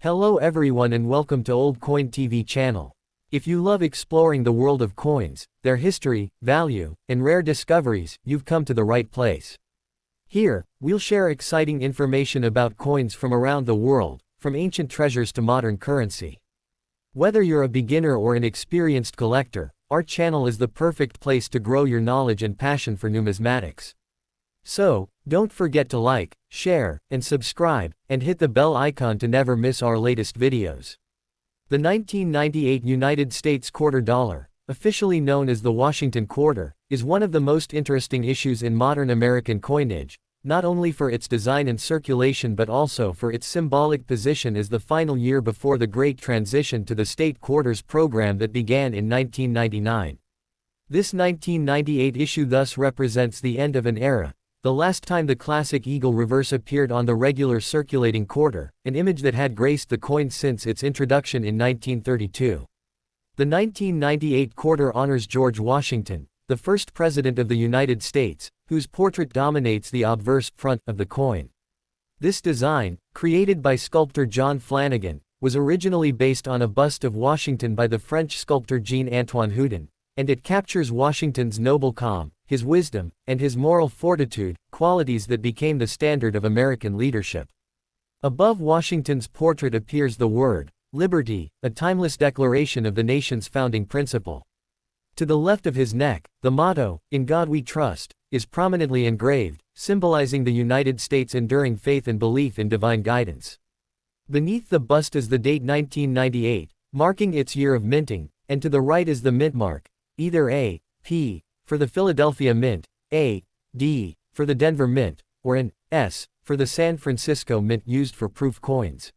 Hello everyone and welcome to Old Coin TV channel. If you love exploring the world of coins, their history, value, and rare discoveries, you've come to the right place. Here, we'll share exciting information about coins from around the world, from ancient treasures to modern currency. Whether you're a beginner or an experienced collector, our channel is the perfect place to grow your knowledge and passion for numismatics. So, don't forget to like, share, and subscribe, and hit the bell icon to never miss our latest videos. The 1998 United States quarter dollar, officially known as the Washington quarter, is one of the most interesting issues in modern American coinage, not only for its design and circulation but also for its symbolic position as the final year before the Great Transition to the state quarters program that began in 1999. This 1998 issue thus represents the end of an era, the last time the classic eagle reverse appeared on the regular circulating quarter, an image that had graced the coin since its introduction in 1932. The 1998 quarter honors George Washington, the first president of the United States, whose portrait dominates the obverse front of the coin. This design, created by sculptor John Flanagan, was originally based on a bust of Washington by the French sculptor Jean-Antoine Houdin, and it captures Washington's noble calm, his wisdom, and his moral fortitude, qualities that became the standard of American leadership. Above Washington's portrait appears the word, liberty, a timeless declaration of the nation's founding principle. To the left of his neck, the motto, "In God We Trust," is prominently engraved, symbolizing the United States' enduring faith and belief in divine guidance. Beneath the bust is the date 1998, marking its year of minting, and to the right is the mint mark, either A, P, for the Philadelphia Mint, A, D, for the Denver Mint, or an S, for the San Francisco Mint used for proof coins.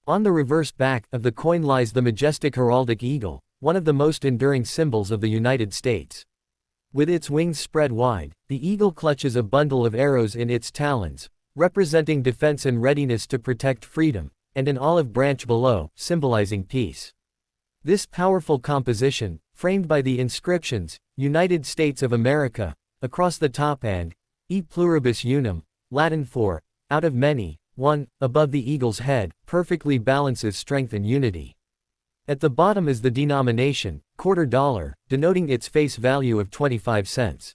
On the reverse back of the coin lies the majestic heraldic eagle, one of the most enduring symbols of the United States. With its wings spread wide, the eagle clutches a bundle of arrows in its talons, representing defense and readiness to protect freedom, and an olive branch below, symbolizing peace. This powerful composition, framed by the inscriptions, United States of America, across the top and, E pluribus unum, Latin for, out of many, one, above the eagle's head, perfectly balances strength and unity. At the bottom is the denomination, quarter dollar, denoting its face value of 25 cents.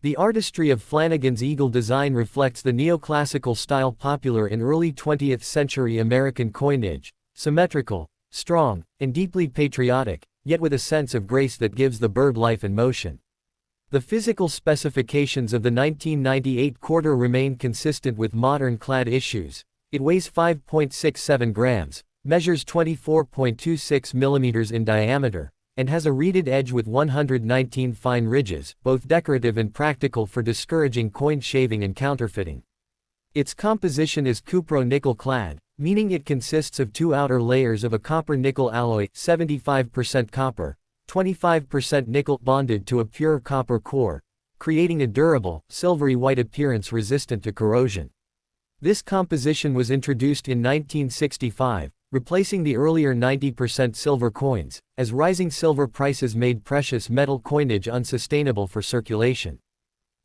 The artistry of Flanagan's eagle design reflects the neoclassical style popular in early 20th century American coinage, symmetrical, strong, and deeply patriotic, yet with a sense of grace that gives the bird life and motion. The physical specifications of the 1998 quarter remain consistent with modern clad issues. It weighs 5.67 grams, measures 24.26 millimeters in diameter, and has a reeded edge with 119 fine ridges, both decorative and practical for discouraging coin shaving and counterfeiting. Its composition is cupro-nickel clad, meaning it consists of two outer layers of a copper-nickel alloy, 75% copper, 25% nickel bonded to a pure copper core, creating a durable, silvery white appearance resistant to corrosion. This composition was introduced in 1965, replacing the earlier 90% silver coins, as rising silver prices made precious metal coinage unsustainable for circulation.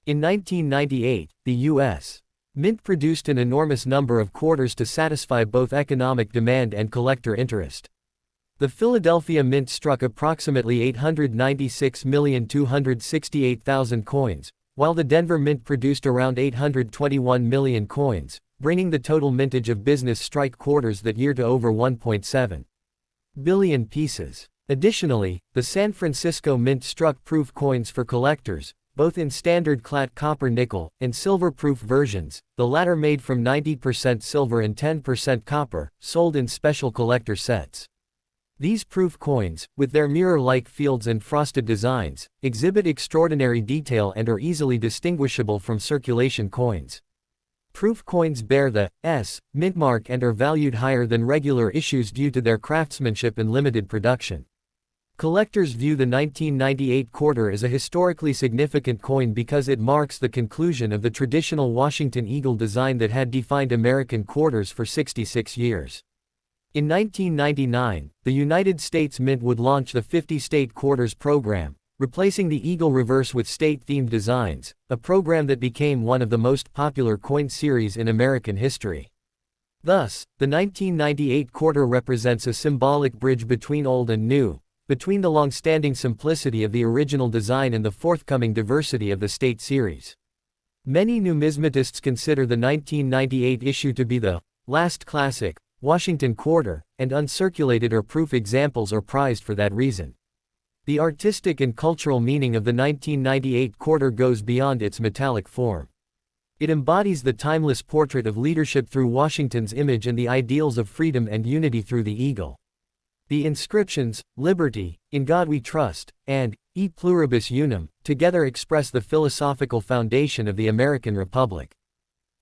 In 1998, the U.S. Mint produced an enormous number of quarters to satisfy both economic demand and collector interest. The Philadelphia Mint struck approximately 896,268,000 coins, while the Denver Mint produced around 821 million coins, bringing the total mintage of business strike quarters that year to over 1.7 billion pieces. Additionally, the San Francisco Mint struck proof coins for collectors, both in standard clad copper-nickel and silver-proof versions, the latter made from 90% silver and 10% copper, sold in special collector sets. These proof coins, with their mirror-like fields and frosted designs, exhibit extraordinary detail and are easily distinguishable from circulation coins. Proof coins bear the S mint mark and are valued higher than regular issues due to their craftsmanship and limited production. Collectors view the 1998 quarter as a historically significant coin because it marks the conclusion of the traditional Washington eagle design that had defined American quarters for 66 years. In 1999, the United States Mint would launch the 50-state quarters program, replacing the eagle reverse with state-themed designs, a program that became one of the most popular coin series in American history. Thus, the 1998 quarter represents a symbolic bridge between old and new, between the long-standing simplicity of the original design and the forthcoming diversity of the state series. Many numismatists consider the 1998 issue to be the last classic Washington quarter, and uncirculated or proof examples are prized for that reason. The artistic and cultural meaning of the 1998 quarter goes beyond its metallic form. It embodies the timeless portrait of leadership through Washington's image and the ideals of freedom and unity through the eagle. The inscriptions, "Liberty, in God we trust," and "E pluribus unum," together express the philosophical foundation of the American Republic.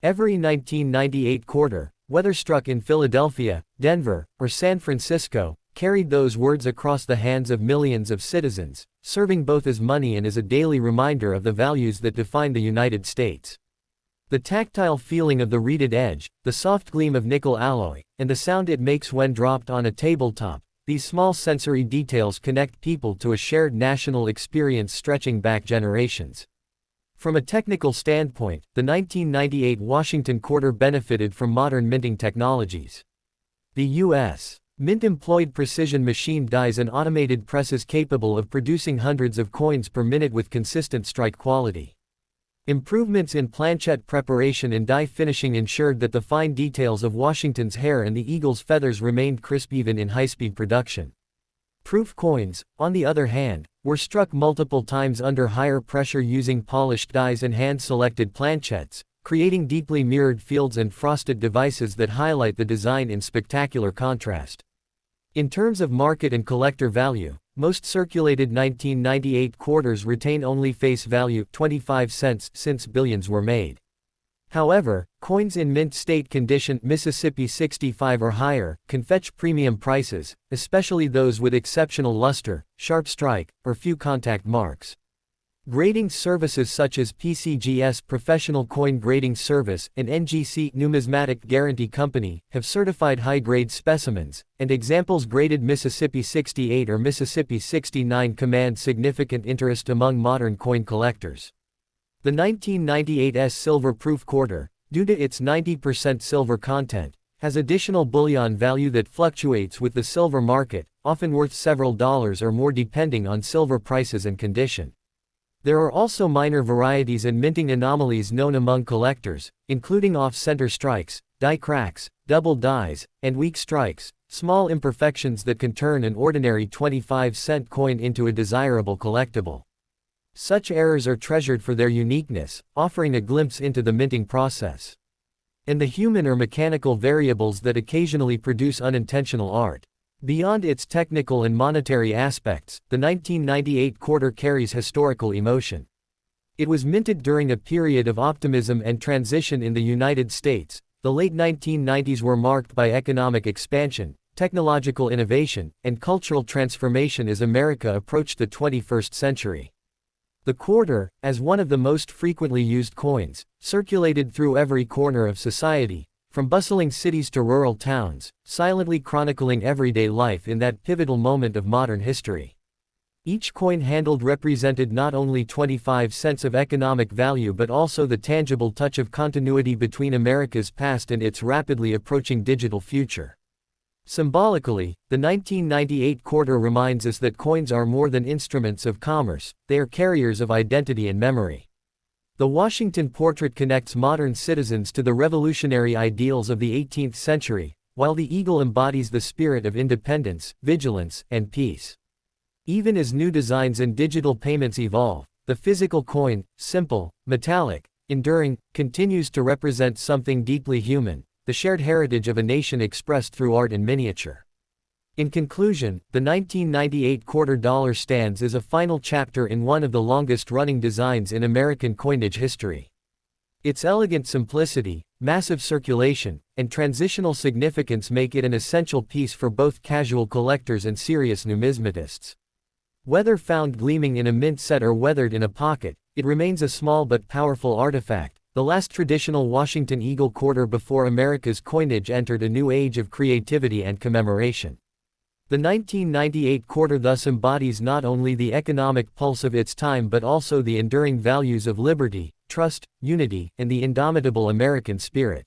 Every 1998 quarter, whether struck in Philadelphia, Denver, or San Francisco, carried those words across the hands of millions of citizens, serving both as money and as a daily reminder of the values that define the United States. The tactile feeling of the reeded edge, the soft gleam of nickel alloy, and the sound it makes when dropped on a tabletop, these small sensory details connect people to a shared national experience stretching back generations. From a technical standpoint, the 1998 Washington quarter benefited from modern minting technologies. The U.S. Mint employed precision machined dies and automated presses capable of producing hundreds of coins per minute with consistent strike quality. Improvements in planchette preparation and die finishing ensured that the fine details of Washington's hair and the eagle's feathers remained crisp even in high-speed production. Proof coins, on the other hand, were struck multiple times under higher pressure using polished dies and hand-selected planchettes, creating deeply mirrored fields and frosted devices that highlight the design in spectacular contrast. In terms of market and collector value, most circulated 1998 quarters retain only face value 25 cents since billions were made. However, coins in mint state condition Mississippi 65 or higher can fetch premium prices, especially those with exceptional luster, sharp strike, or few contact marks. Grading services such as PCGS Professional Coin Grading Service and NGC Numismatic Guarantee Company have certified high-grade specimens, and examples graded Mississippi 68 or Mississippi 69 command significant interest among modern coin collectors. The 1998's silver-proof quarter, due to its 90% silver content, has additional bullion value that fluctuates with the silver market, often worth several dollars or more depending on silver prices and condition. There are also minor varieties and minting anomalies known among collectors, including off-center strikes, die cracks, double dies, and weak strikes, small imperfections that can turn an ordinary 25-cent coin into a desirable collectible. Such errors are treasured for their uniqueness, offering a glimpse into the minting process and the human or mechanical variables that occasionally produce unintentional art. Beyond its technical and monetary aspects, the 1998 quarter carries historical emotion. It was minted during a period of optimism and transition in the United States. The late 1990s were marked by economic expansion, technological innovation, and cultural transformation as America approached the 21st century. The quarter, as one of the most frequently used coins, circulated through every corner of society, from bustling cities to rural towns, silently chronicling everyday life in that pivotal moment of modern history. Each coin handled represented not only 25 cents of economic value but also the tangible touch of continuity between America's past and its rapidly approaching digital future. Symbolically, the 1998 quarter reminds us that coins are more than instruments of commerce, they are carriers of identity and memory. The Washington portrait connects modern citizens to the revolutionary ideals of the 18th century, while the eagle embodies the spirit of independence, vigilance, and peace. Even as new designs and digital payments evolve, the physical coin, simple, metallic, enduring, continues to represent something deeply human, the shared heritage of a nation expressed through art and miniature. In conclusion, the 1998 quarter dollar stands as a final chapter in one of the longest-running designs in American coinage history. Its elegant simplicity, massive circulation, and transitional significance make it an essential piece for both casual collectors and serious numismatists. Whether found gleaming in a mint set or weathered in a pocket, it remains a small but powerful artifact, the last traditional Washington Eagle quarter before America's coinage entered a new age of creativity and commemoration. The 1998 quarter thus embodies not only the economic pulse of its time but also the enduring values of liberty, trust, unity, and the indomitable American spirit.